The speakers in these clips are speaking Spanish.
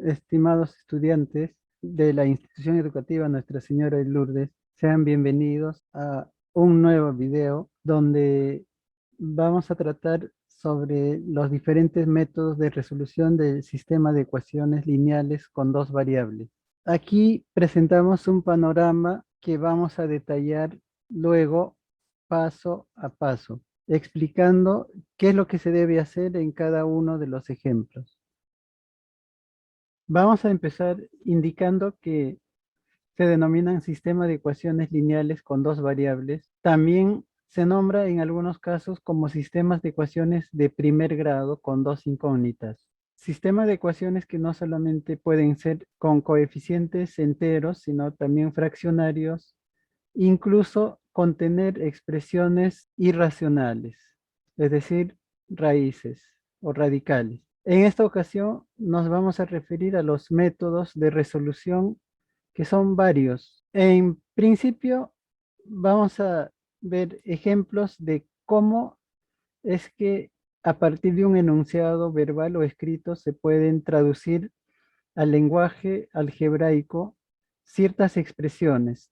estimados estudiantes de la institución educativa Nuestra Señora de Lourdes, sean bienvenidos a un nuevo video donde vamos a tratar sobre los diferentes métodos de resolución del sistema de ecuaciones lineales con dos variables. Aquí presentamos un panorama que vamos a detallar luego paso a paso, explicando qué es lo que se debe hacer en cada uno de los ejemplos. Vamos a empezar indicando que se denominan sistema de ecuaciones lineales con dos variables. También se nombra en algunos casos como sistemas de ecuaciones de primer grado con dos incógnitas. Sistemas de ecuaciones que no solamente pueden ser con coeficientes enteros, sino también fraccionarios, incluso contener expresiones irracionales, es decir, raíces o radicales. En esta ocasión nos vamos a referir a los métodos de resolución que son varios. En principio vamos a ver ejemplos de cómo es que a partir de un enunciado verbal o escrito se pueden traducir al lenguaje algebraico ciertas expresiones,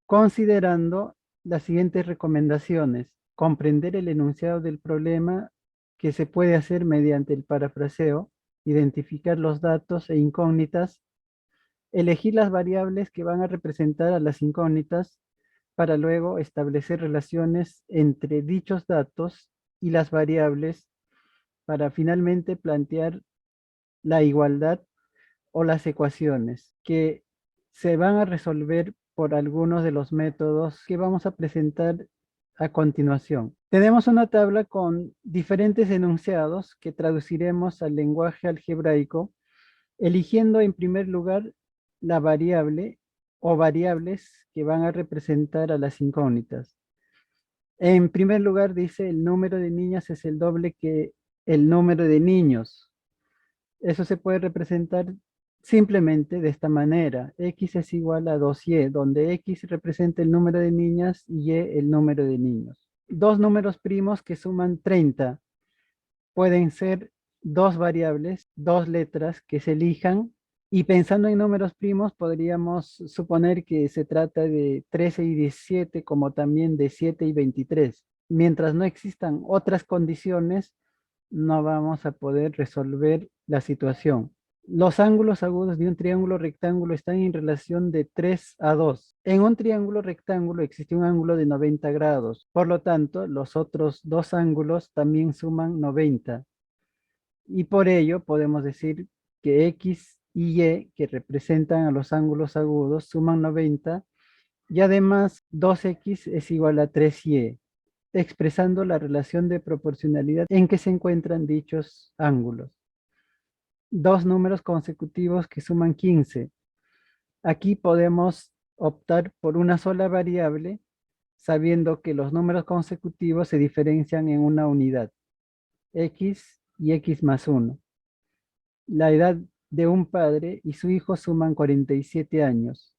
considerando las siguientes recomendaciones: comprender el enunciado del problema, que se puede hacer mediante el parafraseo, identificar los datos e incógnitas, elegir las variables que van a representar a las incógnitas para luego establecer relaciones entre dichos datos y las variables para finalmente plantear la igualdad o las ecuaciones que se van a resolver por algunos de los métodos que vamos a presentar a continuación. Tenemos una tabla con diferentes enunciados que traduciremos al lenguaje algebraico, eligiendo en primer lugar la variable o variables que van a representar a las incógnitas. En primer lugar dice el número de niñas es el doble que el número de niños. Eso se puede representar simplemente de esta manera: x es igual a 2y, donde x representa el número de niñas y y el número de niños. Dos números primos que suman 30 pueden ser dos variables, dos letras que se elijan, y pensando en números primos podríamos suponer que se trata de 13 y 17, como también de 7 y 23. Mientras no existan otras condiciones, no vamos a poder resolver la situación. Los ángulos agudos de un triángulo rectángulo están en relación de 3 a 2. En un triángulo rectángulo existe un ángulo de 90 grados. Por lo tanto, los otros dos ángulos también suman 90. Y por ello podemos decir que x y y, que representan a los ángulos agudos, suman 90, y además 2x es igual a 3y, expresando la relación de proporcionalidad en que se encuentran dichos ángulos. Dos números consecutivos que suman 15. Aquí podemos optar por una sola variable, sabiendo que los números consecutivos se diferencian en una unidad, x y x más 1. La edad de un padre y su hijo suman 47 años.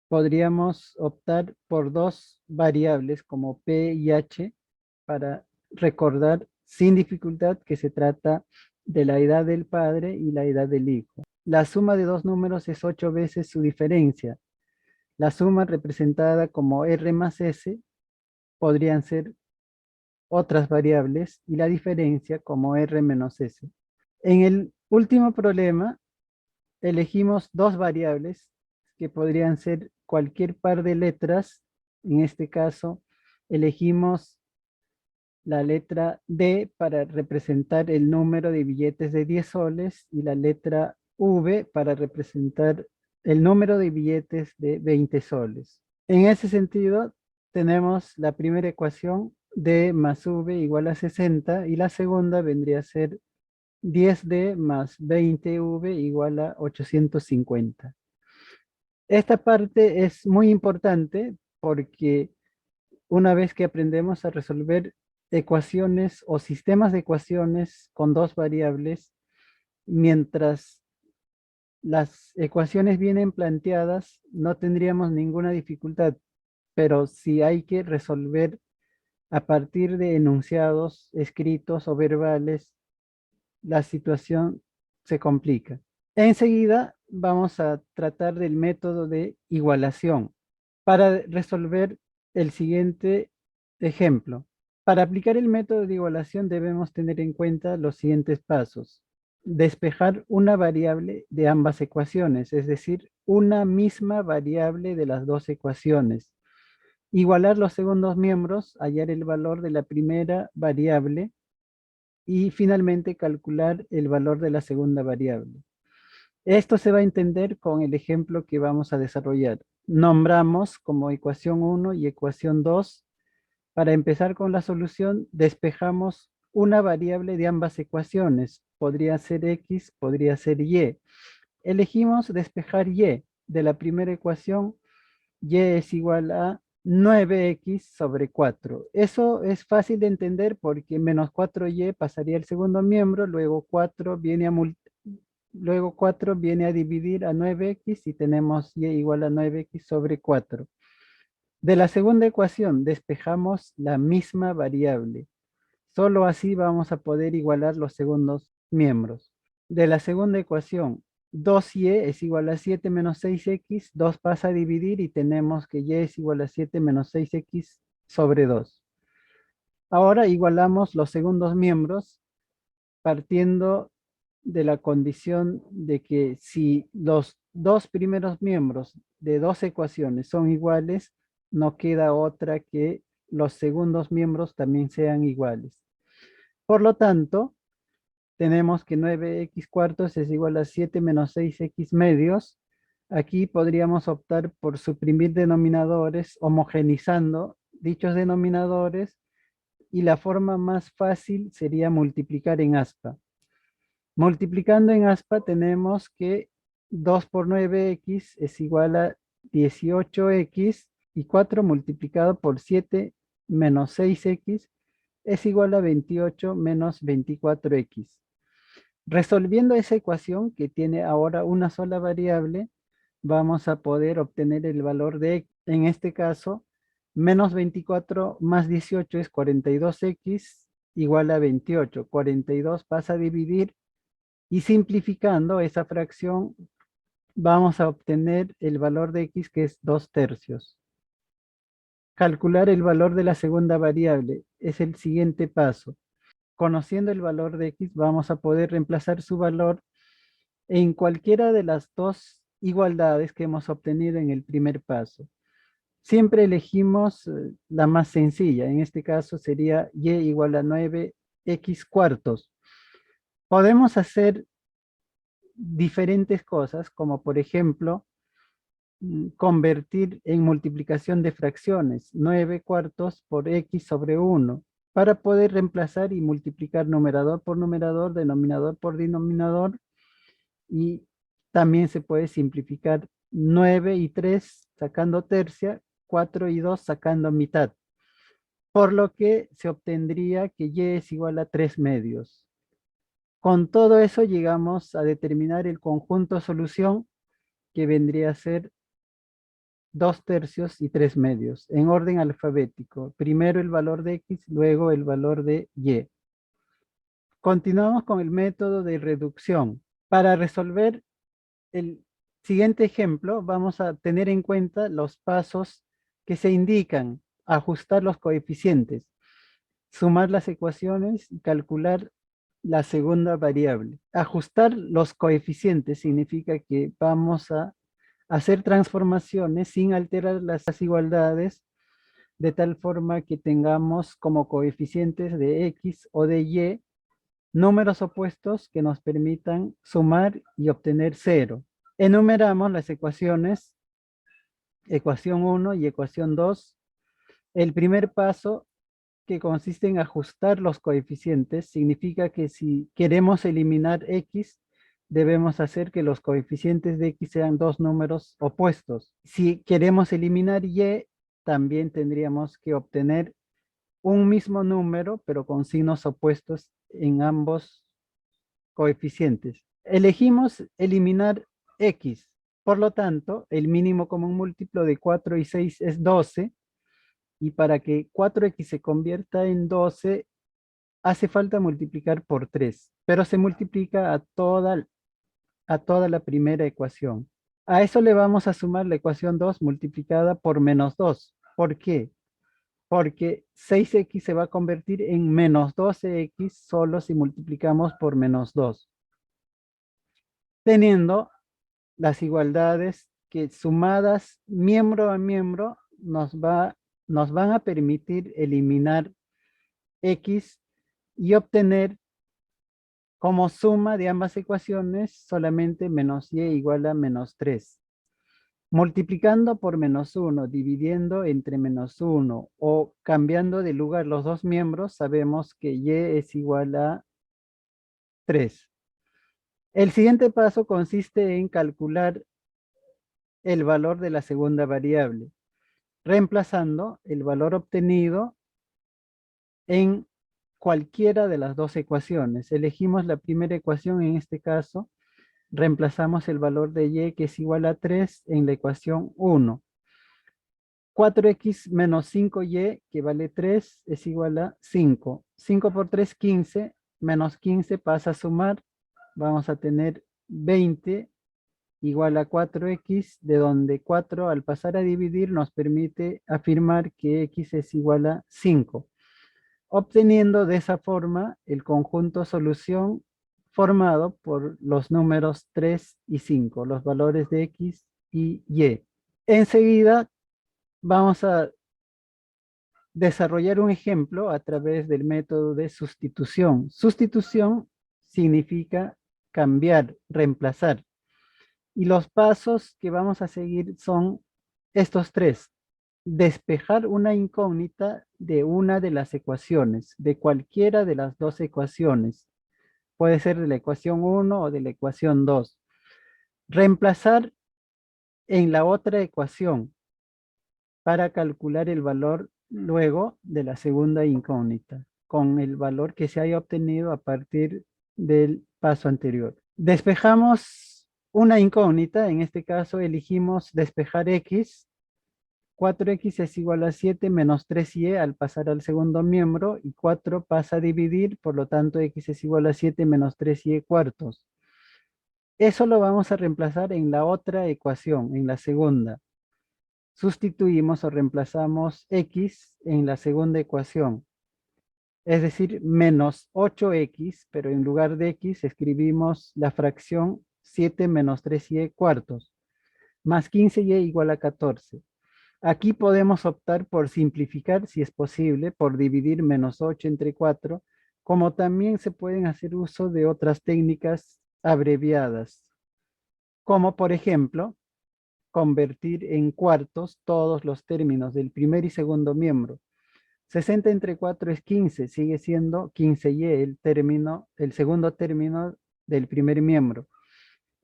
Podríamos optar por dos variables como P y H para recordar sin dificultad que se trata de la edad del padre y la edad del hijo. La suma de dos números es 8 veces su diferencia. La suma representada como R más S podrían ser otras variables y la diferencia como R menos S. En el último problema elegimos dos variables que podrían ser cualquier par de letras. En este caso, elegimos la letra D para representar el número de billetes de 10 soles y la letra V para representar el número de billetes de 20 soles. En ese sentido, tenemos la primera ecuación: D más V igual a 60, y la segunda vendría a ser 10D más 20V igual a 850. Esta parte es muy importante porque una vez que aprendemos a resolver ecuaciones o sistemas de ecuaciones con dos variables, mientras las ecuaciones vienen planteadas, no tendríamos ninguna dificultad, pero si hay que resolver a partir de enunciados escritos o verbales, la situación se complica. Enseguida vamos a tratar del método de igualación para resolver el siguiente ejemplo. Para aplicar el método de igualación debemos tener en cuenta los siguientes pasos. Despejar una variable de ambas ecuaciones, es decir, una misma variable de las dos ecuaciones. Igualar los segundos miembros, hallar el valor de la primera variable y finalmente calcular el valor de la segunda variable. Esto se va a entender con el ejemplo que vamos a desarrollar. Nombramos como ecuación 1 y ecuación 2. Para empezar con la solución, despejamos una variable de ambas ecuaciones. Podría ser X, podría ser Y. Elegimos despejar Y. De la primera ecuación, Y es igual a 9X sobre 4. Eso es fácil de entender porque menos 4Y pasaría al segundo miembro, luego 4 viene a Luego 4 viene a dividir a 9x y tenemos y igual a 9x sobre 4. De la segunda ecuación despejamos la misma variable. Solo así vamos a poder igualar los segundos miembros. De la segunda ecuación, 2y es igual a 7 menos 6x, 2 pasa a dividir y tenemos que y es igual a 7 menos 6x sobre 2. Ahora igualamos los segundos miembros partiendo de la condición de que si los dos primeros miembros de dos ecuaciones son iguales, no queda otra que los segundos miembros también sean iguales. Por lo tanto, tenemos que 9x cuartos es igual a 7 menos 6x medios. Aquí podríamos optar por suprimir denominadores, homogenizando dichos denominadores, y la forma más fácil sería multiplicar en aspa. Multiplicando en aspa tenemos que 2 por 9x es igual a 18x y 4 multiplicado por 7 menos 6x es igual a 28 menos 24x. Resolviendo esa ecuación que tiene ahora una sola variable, vamos a poder obtener el valor de x. En este caso, menos 24 más 18 es 42x igual a 28. 42 pasa a dividir y simplificando esa fracción, vamos a obtener el valor de x, que es 2/3. Calcular el valor de la segunda variable es el siguiente paso. Conociendo el valor de x, vamos a poder reemplazar su valor en cualquiera de las dos igualdades que hemos obtenido en el primer paso. Siempre elegimos la más sencilla. En este caso sería y igual a 9x cuartos. Podemos hacer diferentes cosas, como por ejemplo, convertir en multiplicación de fracciones, 9 cuartos por x sobre 1, para poder reemplazar y multiplicar numerador por numerador, denominador por denominador, y también se puede simplificar 9 y 3 sacando tercia, 4 y 2 sacando mitad, por lo que se obtendría que y es igual a 3 medios. Con todo eso llegamos a determinar el conjunto solución, que vendría a ser 2/3 y 3 medios, en orden alfabético. Primero el valor de x, luego el valor de y. Continuamos con el método de reducción. Para resolver el siguiente ejemplo, vamos a tener en cuenta los pasos que se indican: ajustar los coeficientes, sumar las ecuaciones y calcular la segunda variable. Ajustar los coeficientes significa que vamos a hacer transformaciones sin alterar las igualdades, de tal forma que tengamos como coeficientes de x o de y números opuestos que nos permitan sumar y obtener 0. Enumeramos las ecuaciones, ecuación 1 y ecuación 2. El primer paso, que consiste en ajustar los coeficientes, significa que si queremos eliminar x, debemos hacer que los coeficientes de x sean dos números opuestos. Si queremos eliminar y, también tendríamos que obtener un mismo número, pero con signos opuestos en ambos coeficientes. Elegimos eliminar x. Por lo tanto, el mínimo común múltiplo de 4 y 6 es 12. Y para que 4x se convierta en 12, hace falta multiplicar por 3. Pero se multiplica a toda a toda la primera ecuación. A eso le vamos a sumar la ecuación 2 multiplicada por menos 2. ¿Por qué? Porque 6x se va a convertir en menos 12x solo si multiplicamos por menos 2. Teniendo las igualdades que sumadas miembro a miembro nos van a permitir eliminar x y obtener como suma de ambas ecuaciones solamente menos y igual a menos 3. Multiplicando por menos 1, dividiendo entre menos 1 o cambiando de lugar los dos miembros, sabemos que y es igual a 3. El siguiente paso consiste en calcular el valor de la segunda variable, reemplazando el valor obtenido en cualquiera de las dos ecuaciones. Elegimos la primera ecuación, en este caso, reemplazamos el valor de y, que es igual a 3, en la ecuación 1. 4x menos 5y, que vale 3, es igual a 5. 5 por 3, 15, menos 15 pasa a sumar. Vamos a tener 20 igual a 4x, de donde 4 al pasar a dividir nos permite afirmar que x es igual a 5, obteniendo de esa forma el conjunto solución formado por los números 3 y 5, los valores de x y y. Enseguida vamos a desarrollar un ejemplo a través del método de sustitución. Sustitución significa cambiar, reemplazar. Y los pasos que vamos a seguir son estos tres. Despejar una incógnita de una de las ecuaciones, de cualquiera de las dos ecuaciones. Puede ser de la ecuación 1 o de la ecuación 2. Reemplazar en la otra ecuación para calcular el valor luego de la segunda incógnita, con el valor que se haya obtenido a partir del paso anterior. Despejamos una incógnita, en este caso elegimos despejar x. 4x es igual a 7 menos 3y al pasar al segundo miembro, y 4 pasa a dividir, por lo tanto x es igual a 7 menos 3y cuartos. Eso lo vamos a reemplazar en la otra ecuación, en la segunda. Sustituimos o reemplazamos x en la segunda ecuación, es decir, menos 8x, pero en lugar de x escribimos la fracción 7 menos 3y cuartos, más 15y igual a 14. Aquí podemos optar por simplificar, si es posible, por dividir menos 8 entre 4, como también se pueden hacer uso de otras técnicas abreviadas, como por ejemplo, convertir en cuartos todos los términos del primer y segundo miembro. 60 entre 4 es 15, sigue siendo 15y el segundo término del primer miembro.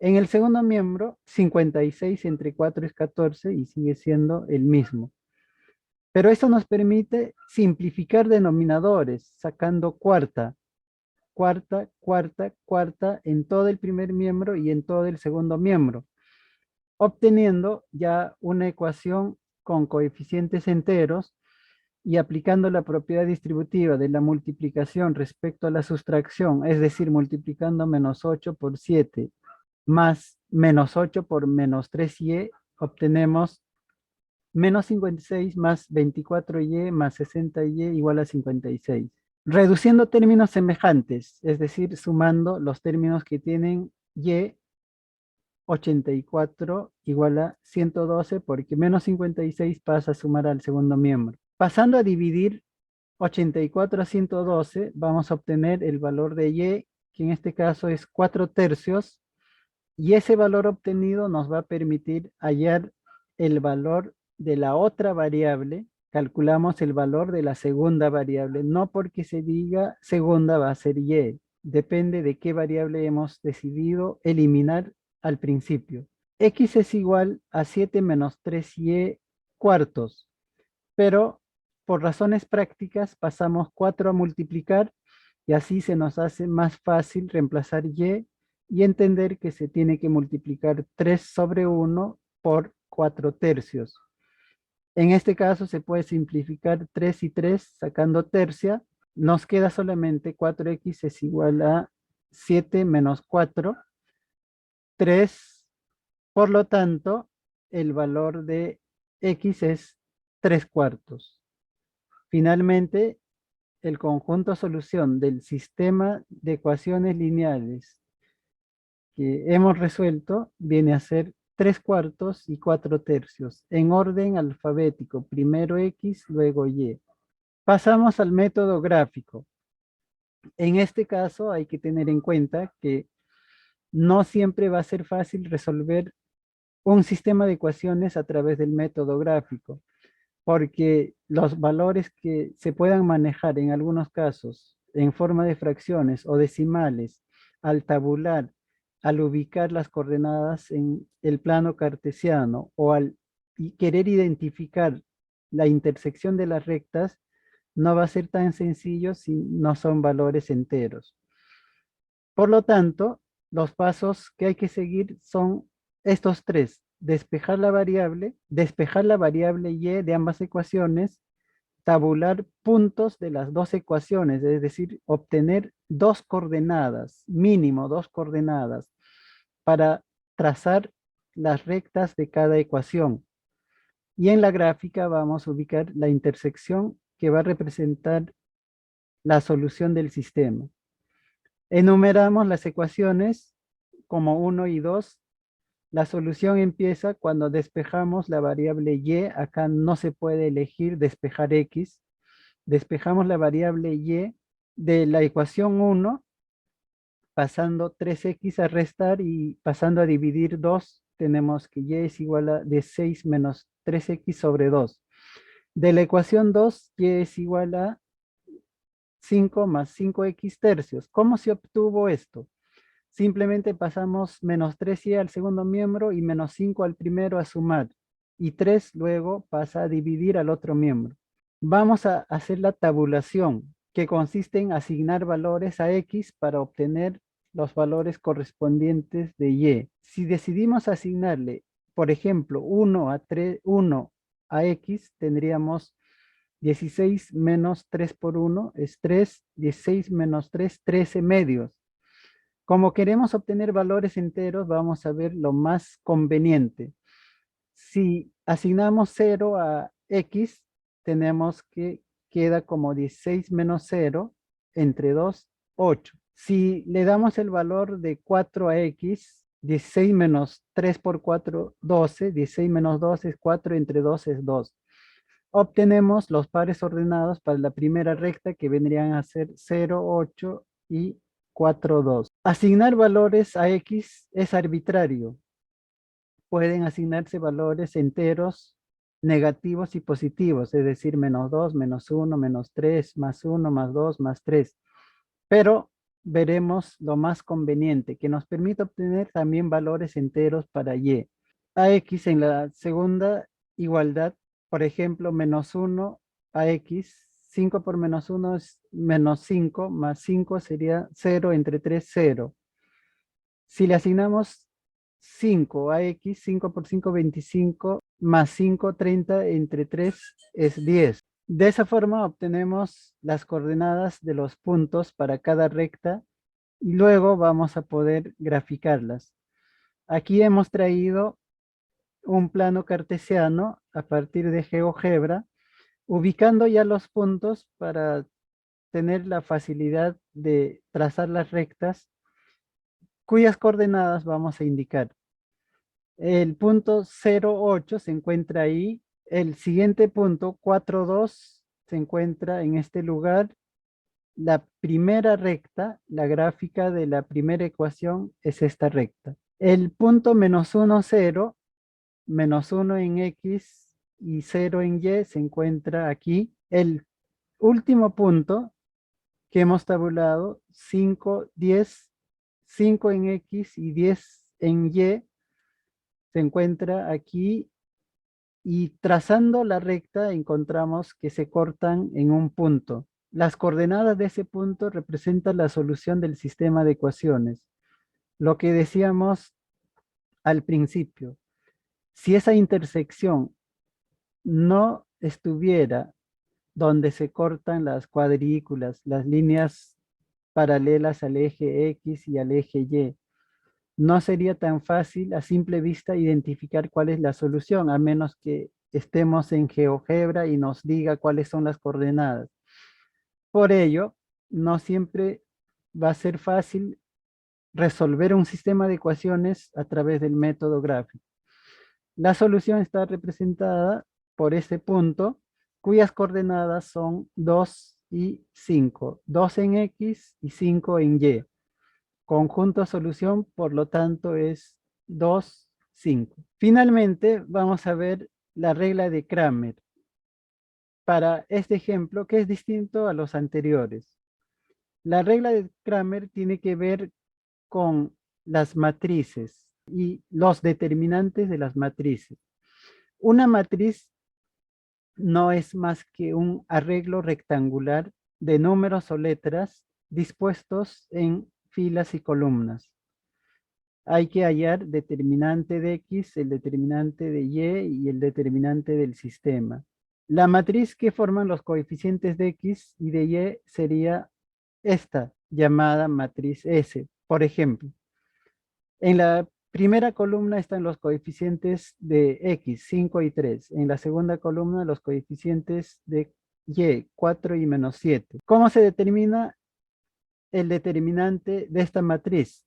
En el segundo miembro, 56 entre 4 es 14 y sigue siendo el mismo. Pero esto nos permite simplificar denominadores, sacando cuarta, cuarta, cuarta, cuarta en todo el primer miembro y en todo el segundo miembro, obteniendo ya una ecuación con coeficientes enteros y aplicando la propiedad distributiva de la multiplicación respecto a la sustracción, es decir, multiplicando menos 8 por 7 más menos 8 por menos 3y, obtenemos menos 56 más 24y más 60y igual a 56. Reduciendo términos semejantes, es decir, sumando los términos que tienen y, 84 igual a 112, porque menos 56 pasa a sumar al segundo miembro. Pasando a dividir 84 a 112, vamos a obtener el valor de y, que en este caso es 4 tercios, y ese valor obtenido nos va a permitir hallar el valor de la otra variable. Calculamos el valor de la segunda variable, no porque se diga segunda va a ser y, depende de qué variable hemos decidido eliminar al principio. X es igual a 7 menos 3y cuartos, pero por razones prácticas pasamos 4 a multiplicar y así se nos hace más fácil reemplazar y entender que se tiene que multiplicar 3 sobre 1 por 4 tercios. En este caso se puede simplificar 3 y 3 sacando tercia. Nos queda solamente 4x es igual a 7 menos 4 3, por lo tanto, el valor de x es 3/4. Finalmente, el conjunto solución del sistema de ecuaciones lineales que hemos resuelto viene a ser 3/4 y 4/3 en orden alfabético. Primero X, luego Y. Pasamos al método gráfico. En este caso hay que tener en cuenta que no siempre va a ser fácil resolver un sistema de ecuaciones a través del método gráfico, porque los valores que se puedan manejar en algunos casos en forma de fracciones o decimales, al tabular, al ubicar las coordenadas en el plano cartesiano o al querer identificar la intersección de las rectas, no va a ser tan sencillo si no son valores enteros. Por lo tanto, los pasos que hay que seguir son estos tres: despejar la variable y de ambas ecuaciones, tabular puntos de las dos ecuaciones, es decir, obtener dos coordenadas, mínimo dos coordenadas, para trazar las rectas de cada ecuación. Y en la gráfica vamos a ubicar la intersección que va a representar la solución del sistema. Enumeramos las ecuaciones como 1 y 2. La solución empieza cuando despejamos la variable y. Acá no se puede elegir despejar x. Despejamos la variable y de la ecuación 1, pasando 3x a restar y pasando a dividir 2, tenemos que y es igual a de 6 menos 3x sobre 2. De la ecuación 2, y es igual a 5 más 5x tercios. ¿Cómo se obtuvo esto? Simplemente pasamos menos 3y al segundo miembro y menos 5 al primero a sumar. Y 3 luego pasa a dividir al otro miembro. Vamos a hacer la tabulación, que consiste en asignar valores a x para obtener los valores correspondientes de y. Si decidimos asignarle, por ejemplo, 1 a x, tendríamos 16 menos 3 por 1 es 3, 16 menos 3, 13 medios. Como queremos obtener valores enteros, vamos a ver lo más conveniente. Si asignamos 0 a x, tenemos que queda como 16 menos 0 entre 2, 8. Si le damos el valor de 4 a x, 16 menos 3 por 4, 12. 16 menos 2 es 4, entre 2 es 2. Obtenemos los pares ordenados para la primera recta, que vendrían a ser 0, 8 y 4, 2. Asignar valores a x es arbitrario. Pueden asignarse valores enteros, negativos y positivos, es decir, menos 2, menos 1, menos 3, más 1, más 2, más 3. Pero veremos lo más conveniente, que nos permite obtener también valores enteros para y. A x en la segunda igualdad, por ejemplo, menos 1 a x, 5 por menos 1 es menos 5, más 5 sería 0 entre 3, 0. Si le asignamos 5 a x, 5 por 5, 25, más 5, 30, entre 3 es 10. De esa forma obtenemos las coordenadas de los puntos para cada recta y luego vamos a poder graficarlas. Aquí hemos traído un plano cartesiano a partir de GeoGebra, ubicando ya los puntos para tener la facilidad de trazar las rectas, cuyas coordenadas vamos a indicar. El punto 0,8 se encuentra ahí. El siguiente punto, 4,2, se encuentra en este lugar. La primera recta, la gráfica de la primera ecuación es esta recta. El punto menos 1, 0, menos 1 en x y 0 en y se encuentra aquí. El último punto que hemos tabulado, 5, 10, 5 en x y 10 en y, se encuentra aquí, y trazando la recta encontramos que se cortan en un punto. Las coordenadas de ese punto representan la solución del sistema de ecuaciones. Lo que decíamos al principio, si esa intersección no estuviera donde se cortan las cuadrículas, las líneas paralelas al eje X y al eje Y, no sería tan fácil a simple vista identificar cuál es la solución, a menos que estemos en GeoGebra y nos diga cuáles son las coordenadas. Por ello, no siempre va a ser fácil resolver un sistema de ecuaciones a través del método gráfico. La solución está representada por este punto, cuyas coordenadas son 2 y 5. 2 en X y 5 en Y. Conjunto solución, por lo tanto, es 2, 5. Finalmente, vamos a ver la regla de Kramer para este ejemplo, que es distinto a los anteriores. La regla de Kramer tiene que ver con las matrices y los determinantes de las matrices. Una matriz no es más que un arreglo rectangular de números o letras dispuestos en filas y columnas. Hay que hallar determinante de X, el determinante de Y y el determinante del sistema. La matriz que forman los coeficientes de X y de Y sería esta, llamada matriz S. Por ejemplo, en la primera columna están los coeficientes de X, 5 y 3. En la segunda columna los coeficientes de Y, 4 y menos 7. ¿Cómo se determina el determinante de esta matriz?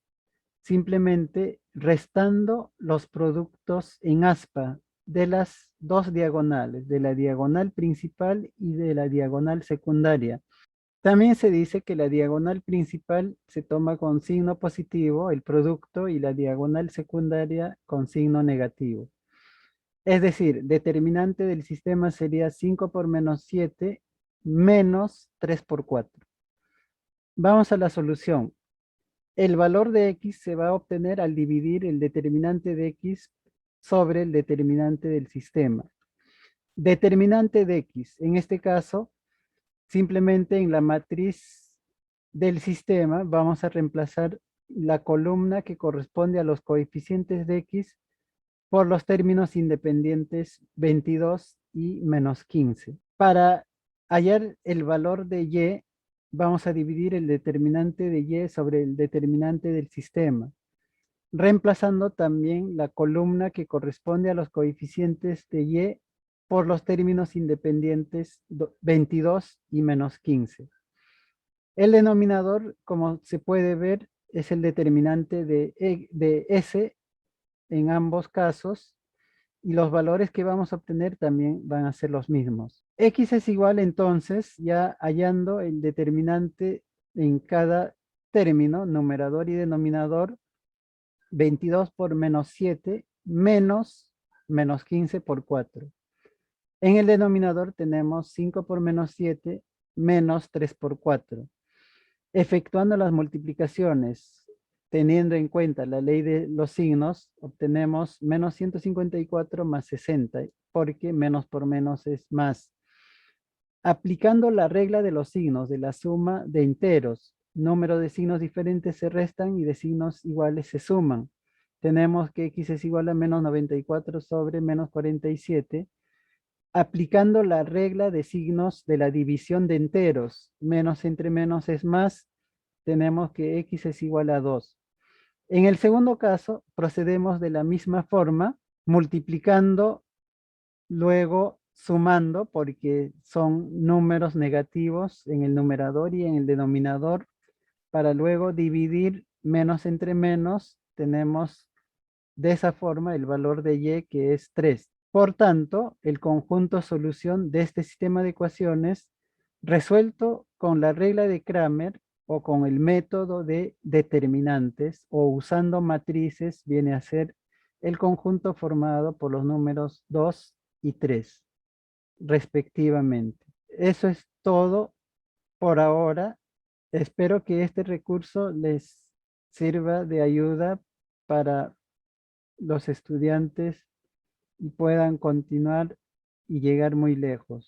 Simplemente restando los productos en aspa de las dos diagonales, de la diagonal principal y de la diagonal secundaria. También se dice que la diagonal principal se toma con signo positivo, el producto, y la diagonal secundaria con signo negativo. Es decir, determinante del sistema sería 5 por menos 7 menos 3 por 4. Vamos a la solución. El valor de X se va a obtener al dividir el determinante de X sobre el determinante del sistema. Determinante de X, en este caso, simplemente en la matriz del sistema vamos a reemplazar la columna que corresponde a los coeficientes de X por los términos independientes 22 y menos 15. Para hallar el valor de Y, vamos a dividir el determinante de Y sobre el determinante del sistema, reemplazando también la columna que corresponde a los coeficientes de Y por los términos independientes 22 y menos 15. El denominador, como se puede ver, es el determinante de S en ambos casos, y los valores que vamos a obtener también van a ser los mismos. X es igual entonces, ya hallando el determinante en cada término, numerador y denominador, 22 por menos 7 menos 15 por 4. En el denominador tenemos 5 por menos 7 menos 3 por 4. Efectuando las multiplicaciones, teniendo en cuenta la ley de los signos, obtenemos menos 154 más 60, porque menos por menos es más. Aplicando la regla de los signos de la suma de enteros, número de signos diferentes se restan y de signos iguales se suman. Tenemos que X es igual a menos 94 sobre menos 47. Aplicando la regla de signos de la división de enteros, menos entre menos es más, tenemos que X es igual a 2. En el segundo caso, procedemos de la misma forma, multiplicando, luego sumando, porque son números negativos en el numerador y en el denominador, para luego dividir menos entre menos, tenemos de esa forma el valor de Y, que es 3. Por tanto, el conjunto solución de este sistema de ecuaciones, resuelto con la regla de Kramer o con el método de determinantes o usando matrices, viene a ser el conjunto formado por los números 2 y 3, respectivamente. Eso es todo por ahora. Espero que este recurso les sirva de ayuda para los estudiantes y puedan continuar y llegar muy lejos.